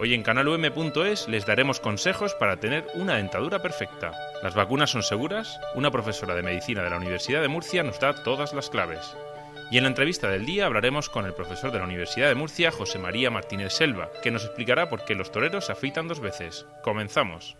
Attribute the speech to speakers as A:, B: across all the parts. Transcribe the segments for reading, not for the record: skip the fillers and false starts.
A: Hoy en canalum.es les daremos consejos para tener una dentadura perfecta. ¿Las vacunas son seguras? Una profesora de medicina de la Universidad de Murcia nos da todas las claves. Y en la entrevista del día hablaremos con el profesor de la Universidad de Murcia, José María Martínez Selva, que nos explicará por qué los toreros se afeitan 2 veces. ¡Comenzamos!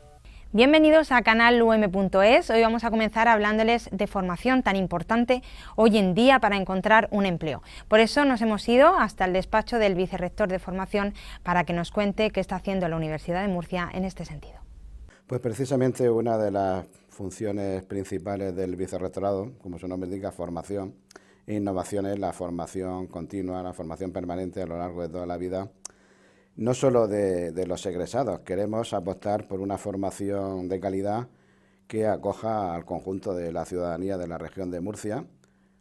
B: Bienvenidos a canalum.es. Hoy vamos a comenzar hablándoles de formación tan importante hoy en día para encontrar un empleo. Por eso nos hemos ido hasta el despacho del vicerrector de formación para que nos cuente qué está haciendo la Universidad de Murcia en este sentido.
C: Pues precisamente una de las funciones principales del vicerrectorado, como su nombre indica, formación e innovación, es la formación continua, la formación permanente a lo largo de toda la vida. No solo de los egresados, queremos apostar por una formación de calidad que acoja al conjunto de la ciudadanía de la región de Murcia,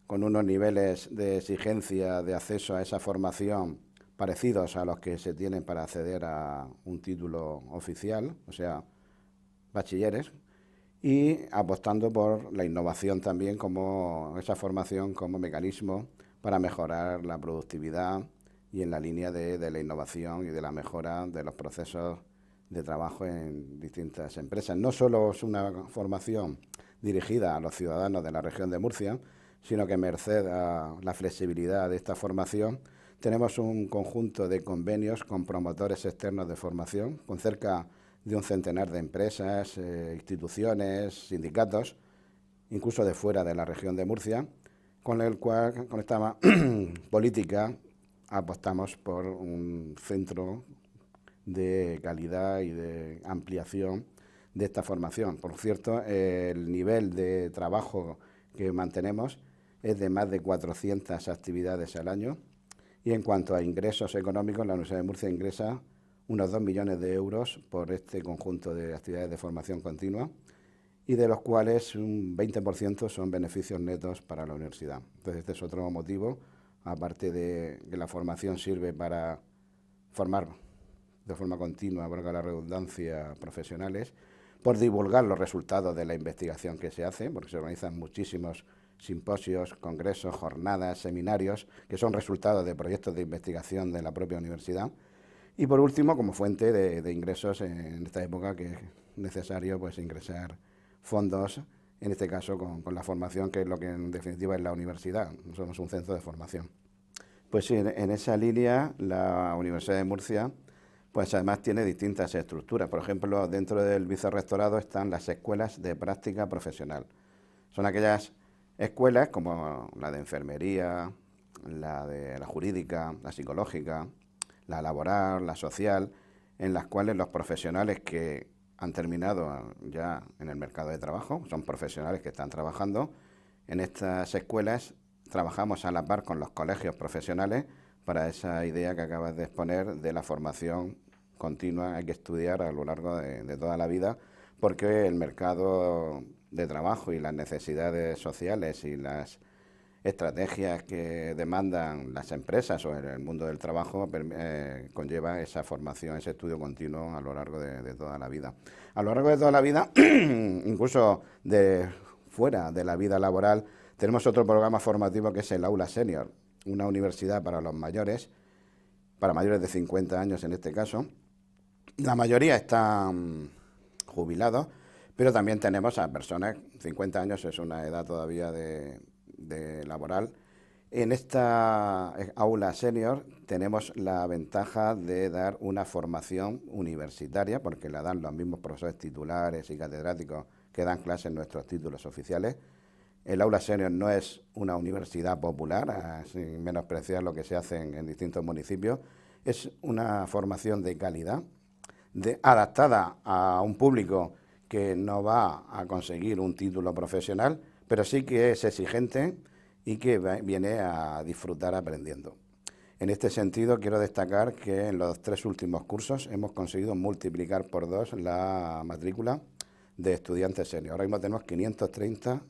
C: con unos niveles de exigencia de acceso a esa formación parecidos a los que se tienen para acceder a un título oficial, o sea, bachilleres, y apostando por la innovación también como esa formación como mecanismo para mejorar la productividad y en la línea de la innovación y de la mejora de los procesos de trabajo en distintas empresas. No solo es una formación dirigida a los ciudadanos de la región de Murcia, sino que merced a la flexibilidad de esta formación, tenemos un conjunto de convenios con promotores externos de formación, con cerca de un centenar de empresas, instituciones, sindicatos, incluso de fuera de la región de Murcia, con esta política apostamos por un centro de calidad y de ampliación de esta formación. Por cierto, el nivel de trabajo que mantenemos es de más de 400 actividades al año y en cuanto a ingresos económicos, la Universidad de Murcia ingresa unos 2 millones de euros por este conjunto de actividades de formación continua y de los cuales un 20% son beneficios netos para la universidad. Entonces, este es otro motivo, aparte de que la formación sirve para formar de forma continua, valga la redundancia, profesionales, por divulgar los resultados de la investigación que se hace, porque se organizan muchísimos simposios, congresos, jornadas, seminarios, que son resultados de proyectos de investigación de la propia universidad. Y por último, como fuente de ingresos en esta época que es necesario pues ingresar fondos, en este caso con la formación, que es lo que en definitiva es la universidad, somos un centro de formación. Pues sí, en esa línea la Universidad de Murcia pues además tiene distintas estructuras. Por ejemplo, dentro del vicerrectorado están las escuelas de práctica profesional. Son aquellas escuelas como la de enfermería, la de la jurídica, la psicológica, la laboral, la social, en las cuales los profesionales que han terminado ya en el mercado de trabajo, son profesionales que están trabajando en estas escuelas, trabajamos a la par con los colegios profesionales para esa idea que acabas de exponer de la formación continua. Hay que estudiar a lo largo de toda la vida porque el mercado de trabajo y las necesidades sociales y las estrategias que demandan las empresas o en el mundo del trabajo conlleva esa formación, ese estudio continuo a lo largo de toda la vida. A lo largo de toda la vida, incluso de fuera de la vida laboral, tenemos otro programa formativo que es el Aula Senior, una universidad para los mayores, para mayores de 50 años en este caso. La mayoría están jubilados, pero también tenemos a personas, 50 años es una edad todavía de laboral. En esta aula senior tenemos la ventaja de dar una formación universitaria, porque la dan los mismos profesores titulares y catedráticos que dan clases en nuestros títulos oficiales. El aula senior no es una universidad popular, sin menospreciar lo que se hace en distintos municipios. Es una formación de calidad, adaptada a un público que no va a conseguir un título profesional, pero sí que es exigente y que viene a disfrutar aprendiendo. En este sentido, quiero destacar que en los 3 últimos cursos hemos conseguido multiplicar por 2 la matrícula de estudiantes senior. Ahora mismo tenemos 530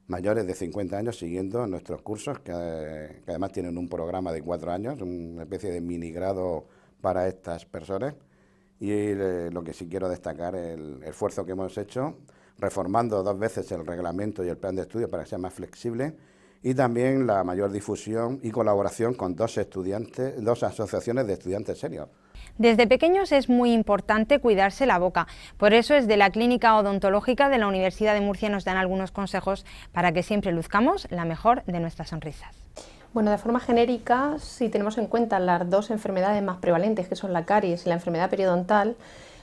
C: mayores de 50 años siguiendo nuestros cursos, que además tienen un programa de 4 años, una especie de minigrado para estas personas. Y lo que sí quiero destacar es el esfuerzo que hemos hecho reformando 2 veces el reglamento y el plan de estudio para que sea más flexible y también la mayor difusión y colaboración con dos asociaciones de estudiantes senior.
B: Desde pequeños es muy importante cuidarse la boca, por eso desde la Clínica Odontológica de la Universidad de Murcia nos dan algunos consejos para que siempre luzcamos la mejor de nuestras sonrisas.
D: Bueno, de forma genérica, si tenemos en cuenta las dos enfermedades más prevalentes, que son la caries y la enfermedad periodontal,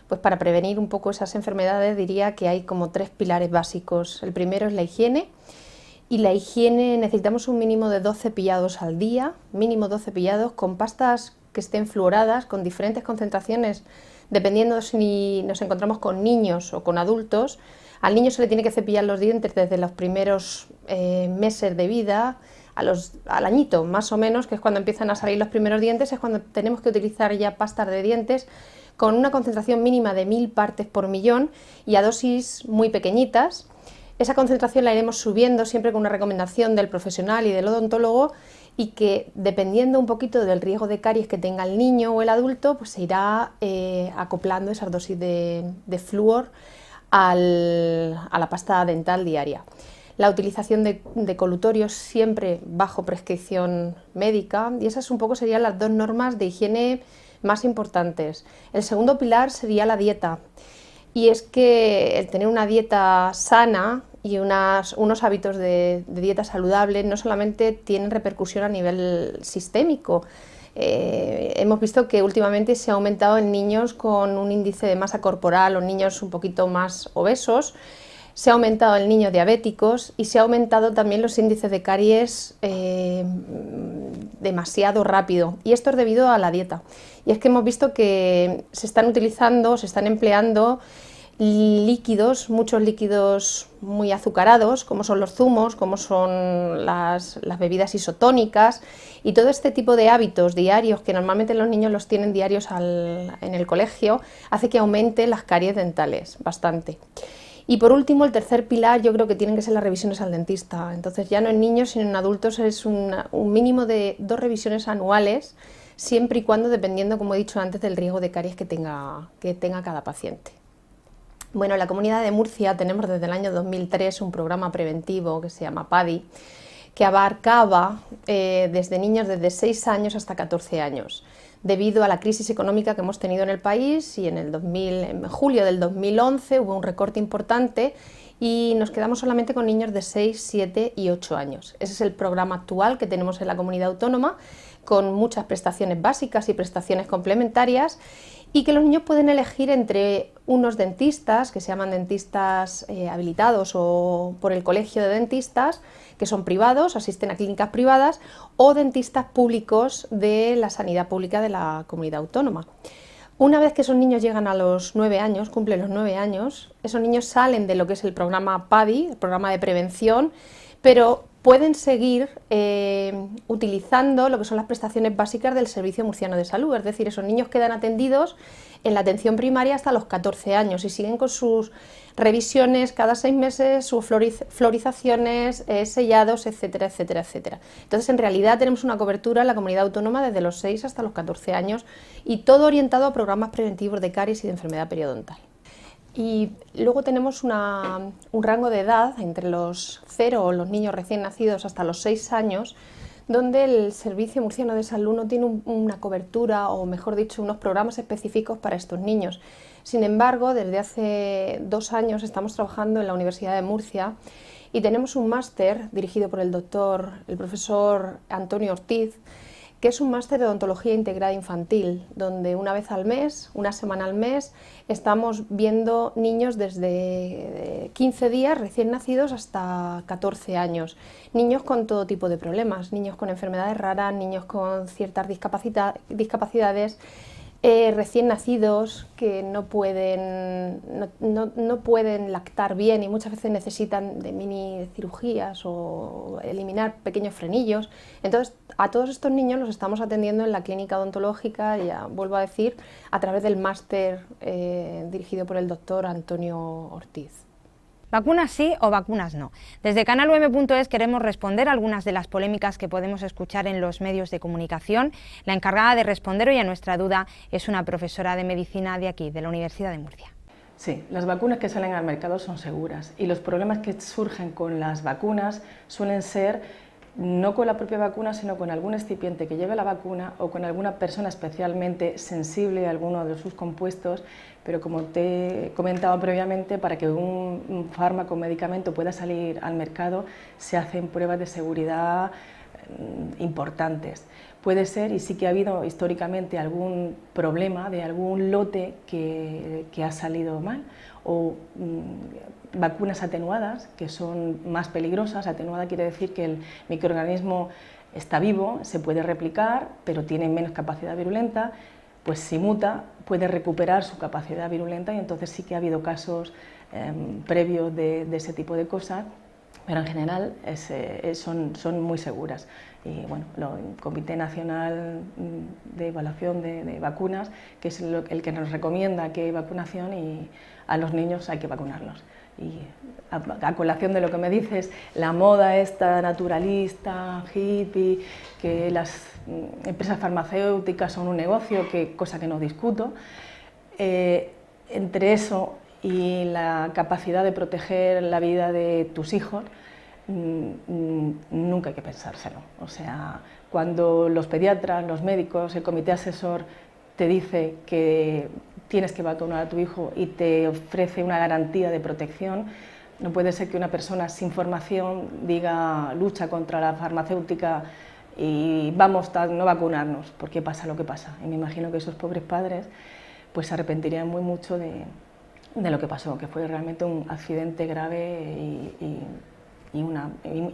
D: pues para prevenir un poco esas enfermedades diría que hay como 3 pilares básicos. El primero es la higiene, y la higiene necesitamos un mínimo de 2 cepillados al día, mínimo 2 cepillados con pastas que estén fluoradas, con diferentes concentraciones, dependiendo si nos encontramos con niños o con adultos. Al niño se le tiene que cepillar los dientes desde los primeros meses de vida, al añito más o menos, que es cuando empiezan a salir los primeros dientes, es cuando tenemos que utilizar ya pastas de dientes con una concentración mínima de 1000 partes por millón y a dosis muy pequeñitas. Esa concentración la iremos subiendo siempre con una recomendación del profesional y del odontólogo, y que dependiendo un poquito del riesgo de caries que tenga el niño o el adulto, pues se irá acoplando esas dosis de flúor a la pasta dental diaria. La utilización de colutorios siempre bajo prescripción médica, y esas un poco serían las 2 normas de higiene más importantes. El segundo pilar sería la dieta, y es que el tener una dieta sana y unos hábitos de dieta saludable no solamente tienen repercusión a nivel sistémico. Hemos visto que últimamente se ha aumentado en niños con un índice de masa corporal o niños un poquito más obesos, se ha aumentado en niños diabéticos y se ha aumentado también los índices de caries demasiado rápido, y esto es debido a la dieta. Y es que hemos visto que se están empleando líquidos, muchos líquidos muy azucarados, como son los zumos, como son las bebidas isotónicas, y todo este tipo de hábitos diarios que normalmente los niños los tienen diarios en el colegio, hace que aumente las caries dentales bastante. Y por último, el tercer pilar yo creo que tienen que ser las revisiones al dentista. Entonces ya no en niños sino en adultos es un mínimo de 2 revisiones anuales, siempre y cuando dependiendo, como he dicho antes, del riesgo de caries que tenga cada paciente. Bueno, en la Comunidad de Murcia tenemos desde el año 2003 un programa preventivo que se llama PADI, que abarcaba desde niños desde 6 años hasta 14 años. Debido a la crisis económica que hemos tenido en el país, y en julio del 2011 hubo un recorte importante y nos quedamos solamente con niños de 6, 7 y 8 años. Ese es el programa actual que tenemos en la comunidad autónoma, con muchas prestaciones básicas y prestaciones complementarias, y que los niños pueden elegir entre unos dentistas, que se llaman dentistas habilitados o por el colegio de dentistas, que son privados, asisten a clínicas privadas, o dentistas públicos de la sanidad pública de la comunidad autónoma. Una vez que esos niños llegan a los 9 años, cumplen los 9 años, esos niños salen de lo que es el programa PADI, el programa de prevención, pero pueden seguir utilizando lo que son las prestaciones básicas del Servicio Murciano de Salud, es decir, esos niños quedan atendidos en la atención primaria hasta los 14 años y siguen con sus revisiones cada 6 meses, sus florizaciones, sellados, etcétera, etcétera, etcétera. Entonces, en realidad tenemos una cobertura en la comunidad autónoma desde los 6 hasta los 14 años y todo orientado a programas preventivos de caries y de enfermedad periodontal. Y luego tenemos un rango de edad entre los 0 o los niños recién nacidos hasta los 6 años, donde el Servicio Murciano de Salud no tiene una cobertura, o mejor dicho, unos programas específicos para estos niños. Sin embargo, desde hace 2 años estamos trabajando en la Universidad de Murcia y tenemos un máster dirigido por el profesor Antonio Ortiz, que es un máster de odontología integrada infantil, donde una vez al mes, una semana al mes, estamos viendo niños desde 15 días recién nacidos hasta 14 años. Niños con todo tipo de problemas, niños con enfermedades raras, niños con ciertas discapacidades, recién nacidos que no pueden lactar bien y muchas veces necesitan de mini cirugías o eliminar pequeños frenillos. Entonces, a todos estos niños los estamos atendiendo en la clínica odontológica, ya vuelvo a decir, a través del máster dirigido por el doctor Antonio Ortiz.
B: ¿Vacunas sí o vacunas no? Desde canalum.es queremos responder a algunas de las polémicas que podemos escuchar en los medios de comunicación. La encargada de responder hoy a nuestra duda es una profesora de medicina de aquí, de la Universidad de Murcia.
E: Sí, las vacunas que salen al mercado son seguras y los problemas que surgen con las vacunas suelen ser no con la propia vacuna, sino con algún excipiente que lleve la vacuna o con alguna persona especialmente sensible a alguno de sus compuestos, pero como te he comentado previamente, para que un fármaco o medicamento pueda salir al mercado se hacen pruebas de seguridad importantes. Puede ser, y sí que ha habido históricamente algún problema de algún lote que ha salido mal, o vacunas atenuadas, que son más peligrosas. Atenuada quiere decir que el microorganismo está vivo, se puede replicar, pero tiene menos capacidad virulenta, pues si muta puede recuperar su capacidad virulenta, y entonces sí que ha habido casos previos de ese tipo de cosas, pero en general son muy seguras. Y bueno, el Comité Nacional de Evaluación de Vacunas, que es el que nos recomienda que hay vacunación, y a los niños hay que vacunarlos. Y a colación de lo que me dices, la moda esta naturalista, hippie, que las empresas farmacéuticas son un negocio, cosa que no discuto, entre eso y la capacidad de proteger la vida de tus hijos, nunca hay que pensárselo. O sea, cuando los pediatras, los médicos, el comité asesor te dice que tienes que vacunar a tu hijo y te ofrece una garantía de protección, no puede ser que una persona sin formación diga lucha contra la farmacéutica y vamos a no vacunarnos, porque pasa lo que pasa. Y me imagino que esos pobres padres pues se arrepentirían muy mucho de lo que pasó, que fue realmente un accidente grave y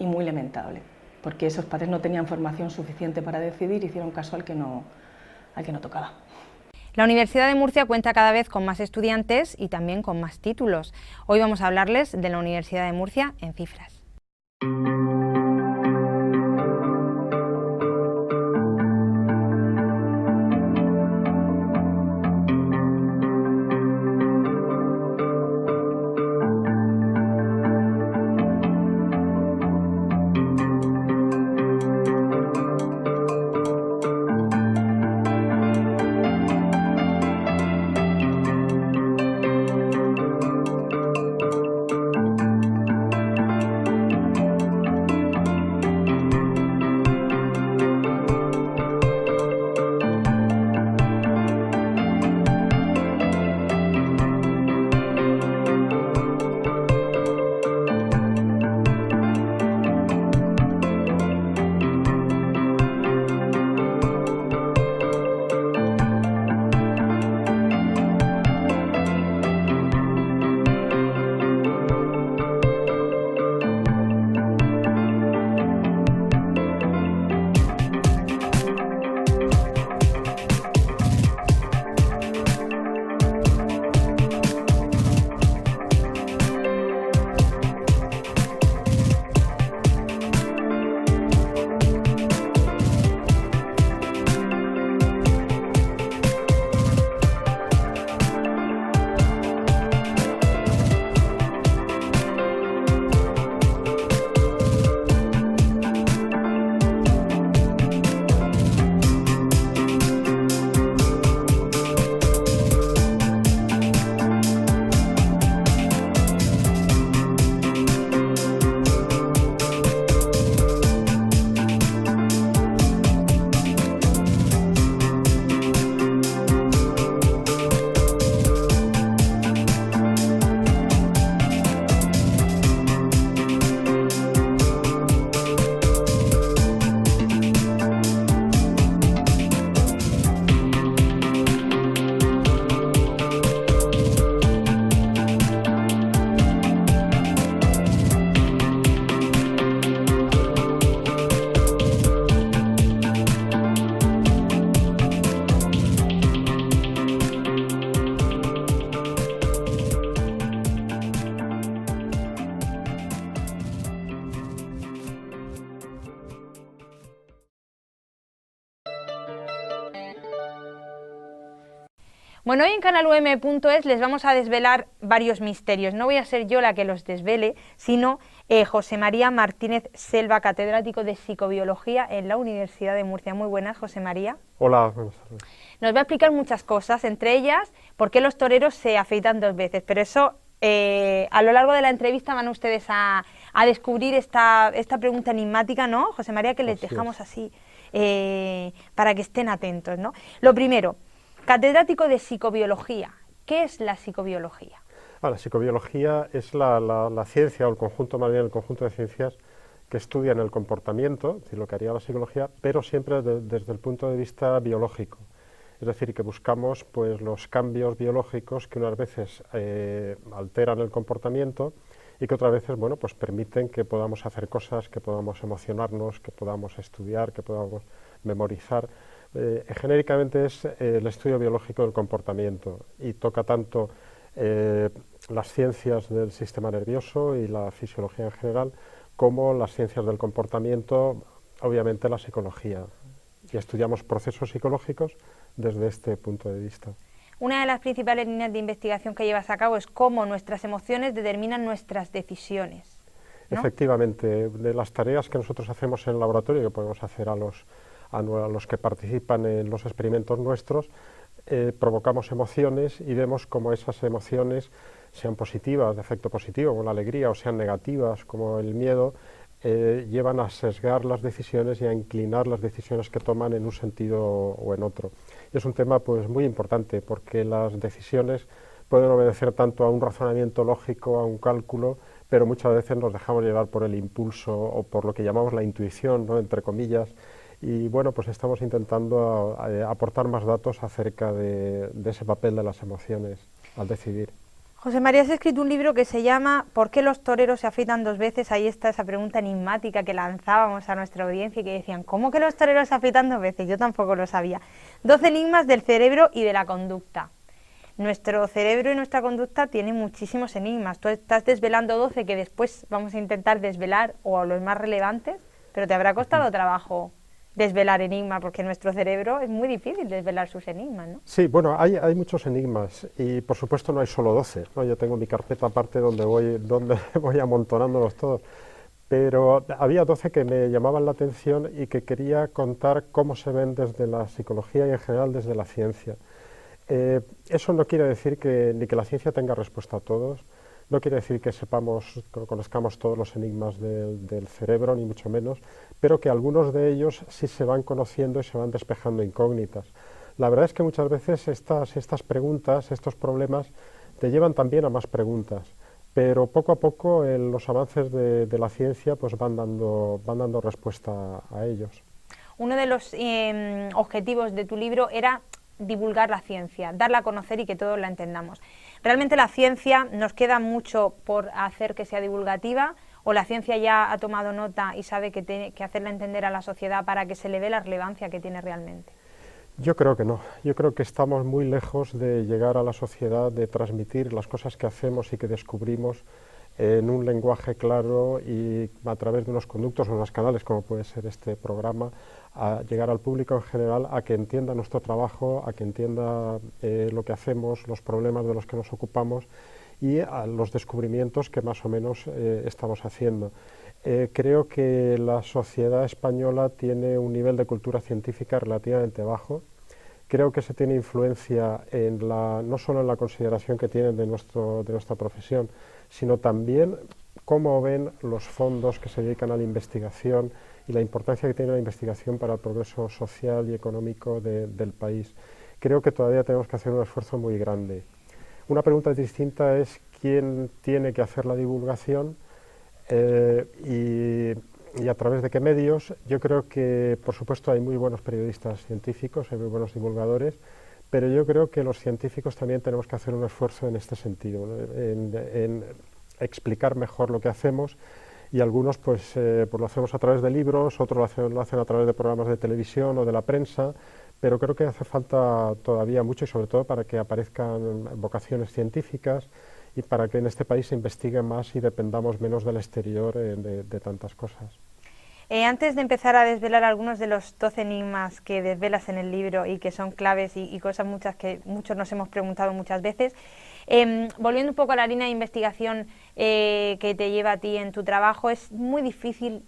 E: muy lamentable, porque esos padres no tenían formación suficiente para decidir, hicieron caso al que no tocaba.
B: La Universidad de Murcia cuenta cada vez con más estudiantes y también con más títulos. Hoy vamos a hablarles de la Universidad de Murcia en cifras. Bueno, hoy en canalum.es les vamos a desvelar varios misterios. No voy a ser yo la que los desvele, sino José María Martínez Selva, catedrático de Psicobiología en la Universidad de Murcia. Muy buenas, José María.
F: Hola, buenas tardes.
B: Nos va a explicar muchas cosas, entre ellas por qué los toreros se afeitan 2 veces, pero eso A lo largo de la entrevista van ustedes a descubrir esta pregunta enigmática, ¿no, José María? Que les dejamos así para que estén atentos, ¿no? Lo primero, catedrático de psicobiología. ¿Qué es la psicobiología?
F: La psicobiología es la ciencia, o el conjunto, más bien el conjunto de ciencias que estudian el comportamiento, es decir, lo que haría la psicología, pero siempre desde el punto de vista biológico. Es decir, que buscamos pues, los cambios biológicos que unas veces alteran el comportamiento y que otras veces bueno, pues permiten que podamos hacer cosas, que podamos emocionarnos, que podamos estudiar, que podamos memorizar. Genéricamente es el estudio biológico del comportamiento y toca tanto las ciencias del sistema nervioso y la fisiología en general, como las ciencias del comportamiento, obviamente la psicología. Y estudiamos procesos psicológicos desde este punto de vista.
B: Una de las principales líneas de investigación que llevas a cabo es cómo nuestras emociones determinan nuestras decisiones, ¿no?
F: Efectivamente, de las tareas que nosotros hacemos en el laboratorio, que podemos hacer a los que participan en los experimentos nuestros, provocamos emociones y vemos cómo esas emociones, sean positivas, de efecto positivo, como la alegría, o sean negativas, como el miedo, llevan a sesgar las decisiones y a inclinar las decisiones que toman en un sentido o en otro. Y es un tema pues, muy importante, porque las decisiones pueden obedecer tanto a un razonamiento lógico, a un cálculo, pero muchas veces nos dejamos llevar por el impulso o por lo que llamamos la intuición, ¿no?, entre comillas. Y bueno, pues estamos intentando aportar más datos acerca de ese papel de las emociones al decidir.
B: José María, has escrito un libro que se llama ¿Por qué los toreros se afeitan dos veces? Ahí está esa pregunta enigmática que lanzábamos a nuestra audiencia y que decían, ¿cómo que los toreros se afeitan dos veces? Yo tampoco lo sabía. 12 enigmas del cerebro y de la conducta. Nuestro cerebro y nuestra conducta tienen muchísimos enigmas. Tú estás desvelando 12 que después vamos a intentar desvelar, o los más relevantes, pero te habrá costado trabajo desvelar enigmas, porque nuestro cerebro es muy difícil desvelar sus enigmas, ¿no?
F: Sí, bueno, hay muchos enigmas y por supuesto no hay solo 12, ¿no? Yo tengo mi carpeta aparte donde voy amontonándolos todos, pero había 12 que me llamaban la atención y que quería contar cómo se ven desde la psicología y en general desde la ciencia. Eso no quiere decir ni que la ciencia tenga respuesta a todos, no quiere decir que conozcamos todos los enigmas del cerebro, ni mucho menos, pero que algunos de ellos sí se van conociendo y se van despejando incógnitas. La verdad es que muchas veces estas preguntas, estos problemas, te llevan también a más preguntas, pero poco a poco los avances de la ciencia pues van dando respuesta a ellos.
B: Uno de los objetivos de tu libro era divulgar la ciencia, darla a conocer y que todos la entendamos. ¿Realmente la ciencia nos queda mucho por hacer que sea divulgativa, o la ciencia ya ha tomado nota y sabe que tiene que hacerla entender a la sociedad para que se le dé la relevancia que tiene realmente?
F: Yo creo que no. Yo creo que estamos muy lejos de llegar a la sociedad, de transmitir las cosas que hacemos y que descubrimos en un lenguaje claro y a través de unos conductos o unos canales, como puede ser este programa, a llegar al público en general a que entienda nuestro trabajo, a que entienda lo que hacemos, los problemas de los que nos ocupamos y a los descubrimientos que más o menos estamos haciendo. Creo que la sociedad española tiene un nivel de cultura científica relativamente bajo. Creo que se tiene influencia no solo en la consideración que tienen de nuestra profesión, sino también cómo ven los fondos que se dedican a la investigación y la importancia que tiene la investigación para el progreso social y económico del país. Creo que todavía tenemos que hacer un esfuerzo muy grande. Una pregunta distinta es quién tiene que hacer la divulgación y a través de qué medios. Yo creo que, por supuesto, hay muy buenos periodistas científicos, hay muy buenos divulgadores, pero yo creo que los científicos también tenemos que hacer un esfuerzo en este sentido, ¿no? en explicar mejor lo que hacemos, y algunos pues lo hacemos a través de libros, otros lo hacen a través de programas de televisión o de la prensa, pero creo que hace falta todavía mucho, y sobre todo para que aparezcan vocaciones científicas y para que en este país se investigue más y dependamos menos del exterior de tantas cosas.
B: Antes de empezar a desvelar algunos de los 12 enigmas que desvelas en el libro y que son claves y cosas muchas que muchos nos hemos preguntado muchas veces, volviendo un poco a la línea de investigación que te lleva a ti en tu trabajo, es muy difícil,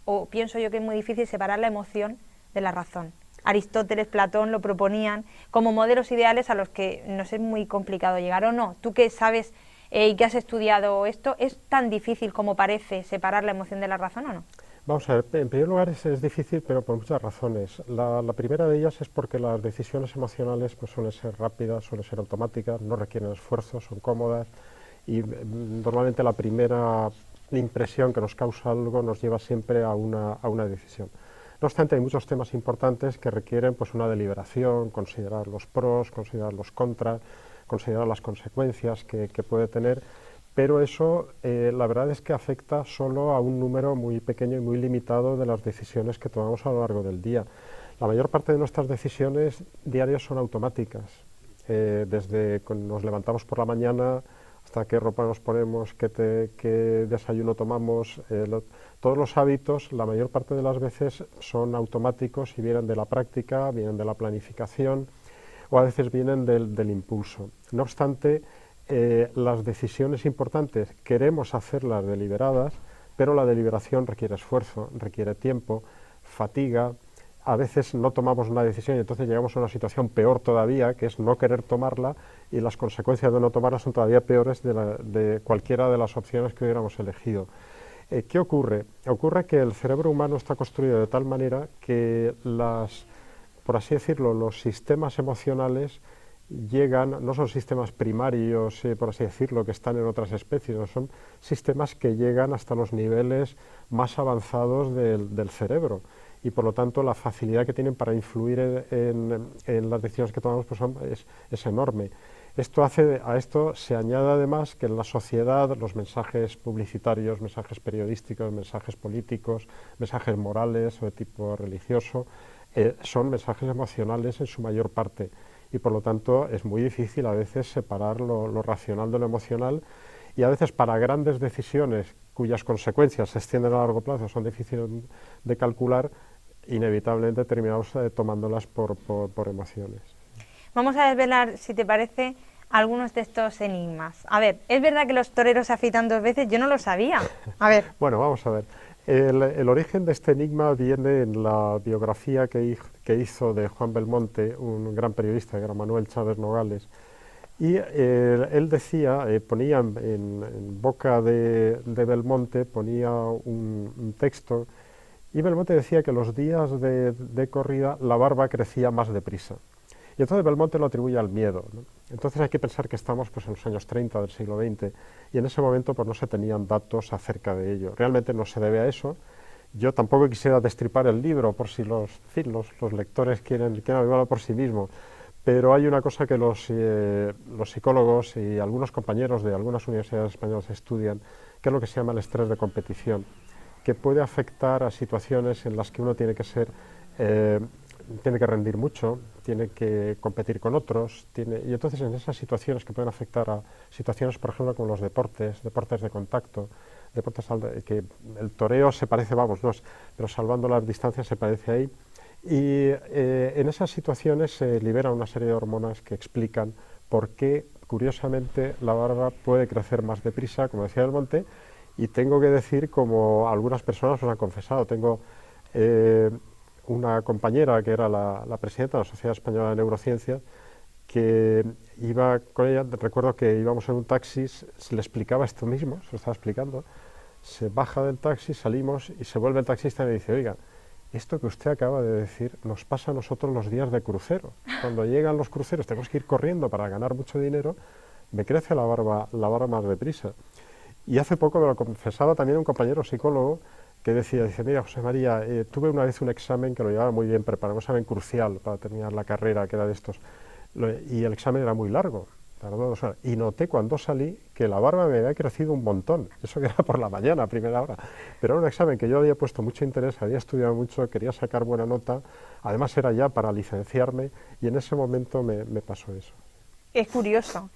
B: o pienso yo que es muy difícil separar la emoción de la razón. Aristóteles, Platón lo proponían como modelos ideales a los que nos es muy complicado llegar, ¿o no? Tú que sabes y que has estudiado esto, ¿es tan difícil como parece separar la emoción de la razón o no?
F: Vamos a ver, en primer lugar es difícil, pero por muchas razones. La primera de ellas es porque las decisiones emocionales pues, suelen ser rápidas, suelen ser automáticas, no requieren esfuerzo, son cómodas y normalmente la primera impresión que nos causa algo nos lleva siempre a una decisión. No obstante, hay muchos temas importantes que requieren pues, una deliberación, considerar los pros, considerar los contras, considerar las consecuencias que puede tener, pero eso la verdad es que afecta solo a un número muy pequeño y muy limitado de las decisiones que tomamos a lo largo del día. La mayor parte de nuestras decisiones diarias son automáticas, desde que nos levantamos por la mañana hasta qué ropa nos ponemos, qué desayuno tomamos, todos los hábitos, la mayor parte de las veces son automáticos y vienen de la práctica, vienen de la planificación o a veces vienen del impulso. No obstante, las decisiones importantes queremos hacerlas deliberadas, pero la deliberación requiere esfuerzo, requiere tiempo, fatiga. A veces no tomamos una decisión y entonces llegamos a una situación peor todavía, que es no querer tomarla, y las consecuencias de no tomarla son todavía peores de cualquiera de las opciones que hubiéramos elegido. ¿Qué ocurre? Ocurre que el cerebro humano está construido de tal manera que por así decirlo, los sistemas emocionales llegan, no son sistemas primarios, por así decirlo, que están en otras especies, no son sistemas que llegan hasta los niveles más avanzados del cerebro. Y por lo tanto la facilidad que tienen para influir en las decisiones que tomamos pues es enorme. A esto se añade además que en la sociedad los mensajes publicitarios, mensajes periodísticos, mensajes políticos, mensajes morales o de tipo religioso, son mensajes emocionales en su mayor parte y por lo tanto es muy difícil a veces separar lo racional de lo emocional y a veces para grandes decisiones cuyas consecuencias se extienden a largo plazo son difíciles de calcular, inevitablemente terminamos tomándolas por emociones.
B: Vamos a desvelar, si te parece, algunos de estos enigmas. A ver, ¿es verdad que los toreros se afeitan 2 veces? Yo no lo sabía. A ver.
F: Bueno, vamos a ver. El origen de este enigma viene en la biografía que hizo de Juan Belmonte, un gran periodista, que era Manuel Chávez Nogales, y él decía, ponía en boca de Belmonte, ponía un texto, y Belmonte decía que los días de corrida la barba crecía más deprisa. Y entonces Belmonte lo atribuye al miedo, ¿no? Entonces hay que pensar que estamos pues, en los años 30 del siglo XX y en ese momento pues, no se tenían datos acerca de ello. Realmente no se debe a eso. Yo tampoco quisiera destripar el libro por si los lectores quieren averiguarlo por sí mismos, pero hay una cosa que los psicólogos y algunos compañeros de algunas universidades españolas estudian, que es lo que se llama el estrés de competición, que puede afectar a situaciones en las que uno tiene que rendir mucho, tiene que competir con otros, y entonces en esas situaciones que pueden afectar a situaciones, por ejemplo, como los deportes de contacto, que el toreo se parece, pero salvando las distancias se parece ahí, y en esas situaciones se liberan una serie de hormonas que explican por qué, curiosamente, la barba puede crecer más deprisa, como decía Belmonte, y tengo que decir, como algunas personas os han confesado, tengo una compañera que era la presidenta de la Sociedad Española de Neurociencias, que iba con ella, recuerdo que íbamos en un taxi, se le explicaba esto mismo, se lo estaba explicando, se baja del taxi, salimos y se vuelve el taxista y me dice, oiga, esto que usted acaba de decir nos pasa a nosotros los días de crucero. Cuando llegan los cruceros tenemos que ir corriendo para ganar mucho dinero, me crece la barba más deprisa. Y hace poco me lo confesaba también un compañero psicólogo que dice, mira, José María, tuve una vez un examen que lo llevaba muy bien preparado, un examen crucial para terminar la carrera, que era de estos, y el examen era muy largo, tardó 2 horas, y noté cuando salí que la barba me había crecido un montón, eso que era por la mañana, a primera hora, pero era un examen que yo había puesto mucho interés, había estudiado mucho, quería sacar buena nota, además era ya para licenciarme, y en ese momento me pasó eso.
B: Es curioso.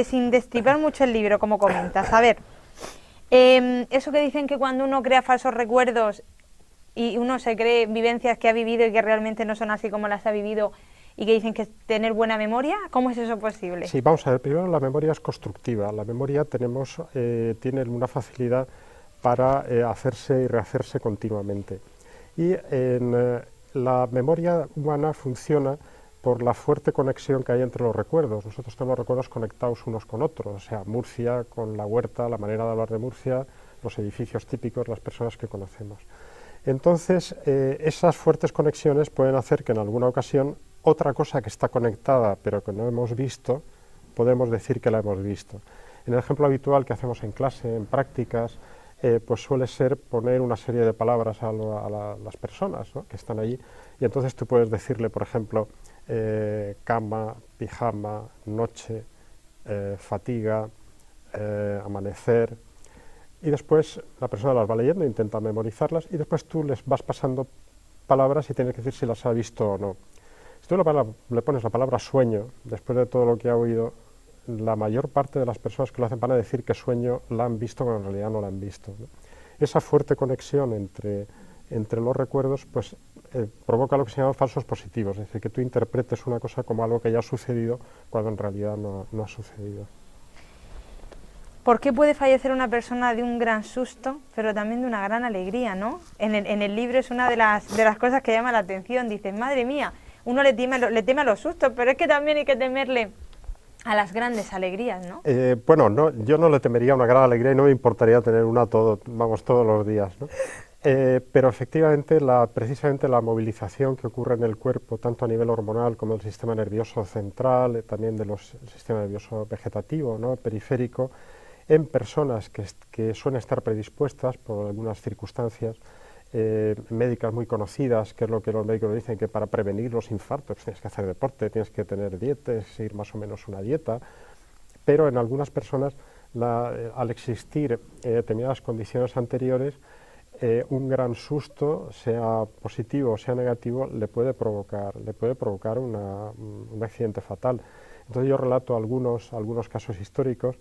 B: Sin destripar mucho el libro, como comentas, a ver, eso que dicen que cuando uno crea falsos recuerdos y uno se cree vivencias que ha vivido y que realmente no son así como las ha vivido y que dicen que es tener buena memoria, ¿cómo es eso posible?
F: Sí, vamos a ver, primero la memoria es constructiva, la memoria tiene una facilidad para hacerse y rehacerse continuamente y la memoria humana funciona por la fuerte conexión que hay entre los recuerdos. Nosotros tenemos recuerdos conectados unos con otros, o sea, Murcia con la huerta, la manera de hablar de Murcia, los edificios típicos, las personas que conocemos. Entonces, esas fuertes conexiones pueden hacer que en alguna ocasión otra cosa que está conectada pero que no hemos visto, podemos decir que la hemos visto. En el ejemplo habitual que hacemos en clase, en prácticas, pues suele ser poner una serie de palabras a las personas, ¿no?, que están allí, y entonces tú puedes decirle, por ejemplo, cama, pijama, noche, fatiga, amanecer, y después la persona las va leyendo, intenta memorizarlas, y después tú les vas pasando palabras y tienes que decir si las ha visto o no. Si tú le pones la palabra sueño, después de todo lo que ha oído, la mayor parte de las personas que lo hacen van a decir que sueño la han visto cuando en realidad no la han visto, ¿no? Esa fuerte conexión entre los recuerdos pues, provoca lo que se llama falsos positivos, es decir, que tú interpretes una cosa como algo que ya ha sucedido cuando en realidad no ha sucedido.
B: ¿Por qué puede fallecer una persona de un gran susto, pero también de una gran alegría, ¿no? En el libro es una de las cosas que llama la atención. Dices, madre mía, uno le teme a los sustos, pero es que también hay que temerle a las grandes alegrías, ¿no?
F: Bueno, no, yo no le temería una gran alegría y no me importaría tener una todos los días, ¿no? Pero efectivamente, precisamente la movilización que ocurre en el cuerpo, tanto a nivel hormonal como del sistema nervioso central, también del sistema nervioso vegetativo, ¿no?, periférico, en personas que suelen estar predispuestas por algunas circunstancias médicas muy conocidas, que es lo que los médicos dicen, que para prevenir los infartos tienes que hacer deporte, tienes que tener dieta, seguir más o menos una dieta, pero en algunas personas, al existir determinadas condiciones anteriores, un gran susto, sea positivo o sea negativo, le puede provocar un accidente fatal. Entonces yo relato algunos casos históricos,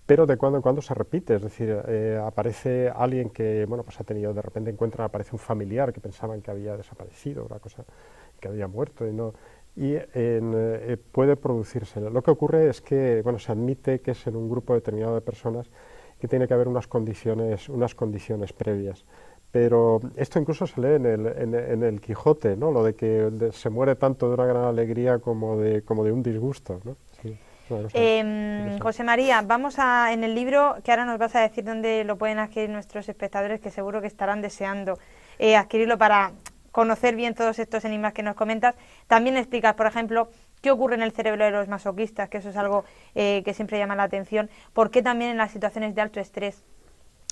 F: pero de cuando en cuando se repite, es decir, aparece alguien que, bueno, pues ha tenido, de repente aparece un familiar que pensaban que había desaparecido, una cosa, que había muerto, puede producirse. Lo que ocurre es que, bueno, se admite que es en un grupo determinado de personas que tiene que haber unas condiciones previas. Pero esto incluso se lee en el Quijote, ¿no?, lo de que se muere tanto de una gran alegría como de un disgusto, ¿no? Sí.
B: José María, en el libro, que ahora nos vas a decir dónde lo pueden adquirir nuestros espectadores, que seguro que estarán deseando adquirirlo para conocer bien todos estos enigmas que nos comentas, también explicas, por ejemplo, qué ocurre en el cerebro de los masoquistas, que eso es algo que siempre llama la atención, por qué también en las situaciones de alto estrés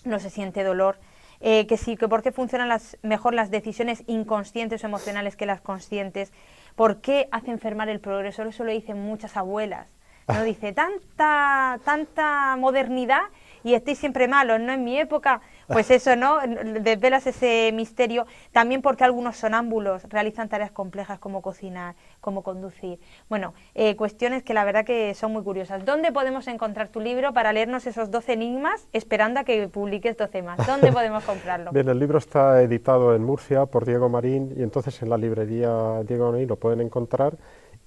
B: no se siente dolor, que por qué funcionan mejor las decisiones inconscientes o emocionales que las conscientes, por qué hace enfermar el progreso, eso lo dicen muchas abuelas. No dice, tanta modernidad y estáis siempre malos, ¿no? En mi época, pues eso, ¿no? Desvelas ese misterio. También porque algunos sonámbulos realizan tareas complejas como cocinar, como conducir. Bueno, cuestiones que la verdad que son muy curiosas. ¿Dónde podemos encontrar tu libro para leernos esos 12 enigmas, esperando a que publiques 12 más? ¿Dónde podemos comprarlo?
F: Bien, el libro está editado en Murcia por Diego Marín, y entonces en la librería Diego Marín lo pueden encontrar.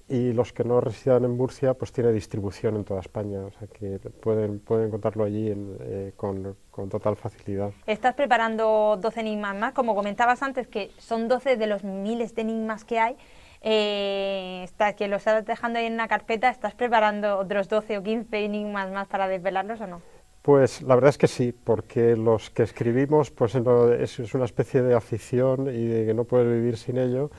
F: Y los que no residan en Murcia, pues tiene distribución en toda España, o sea que pueden encontrarlo allí con total facilidad.
B: Estás preparando 12 enigmas más, como comentabas antes, que son 12 de los miles de enigmas que hay, que los estás dejando ahí en una carpeta. ¿Estás preparando otros 12 o 15 enigmas más para desvelarlos o no?
F: Pues la verdad es que sí, porque los que escribimos pues es una especie de afición y de que no puedes vivir sin ello.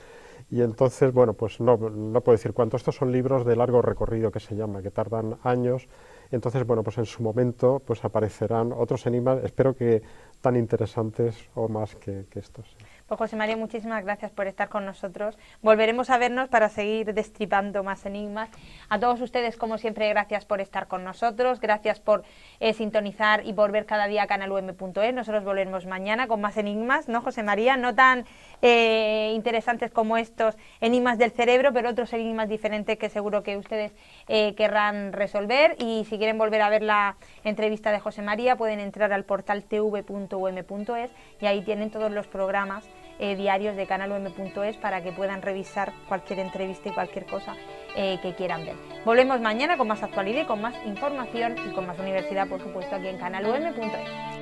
F: Y entonces, bueno, pues no puedo decir cuánto. Estos son libros de largo recorrido, que se llama, que tardan años. Entonces, bueno, pues en su momento pues aparecerán otros enigmas, espero que tan interesantes o más que estos.
B: Pues José María, muchísimas gracias por estar con nosotros. Volveremos a vernos para seguir destripando más enigmas. A todos ustedes, como siempre, gracias por estar con nosotros, gracias por sintonizar y por ver cada día canalum.es. Nosotros volveremos mañana con más enigmas, ¿no, José María? No tan interesantes como estos enigmas del cerebro, pero otros enigmas diferentes que seguro que ustedes querrán resolver. Y si quieren volver a ver la entrevista de José María, pueden entrar al portal tv.um.es y ahí tienen todos los programas diarios de canalum.es para que puedan revisar cualquier entrevista y cualquier cosa que quieran ver. Volvemos mañana con más actualidad y con más información y con más universidad, por supuesto, aquí en canalum.es.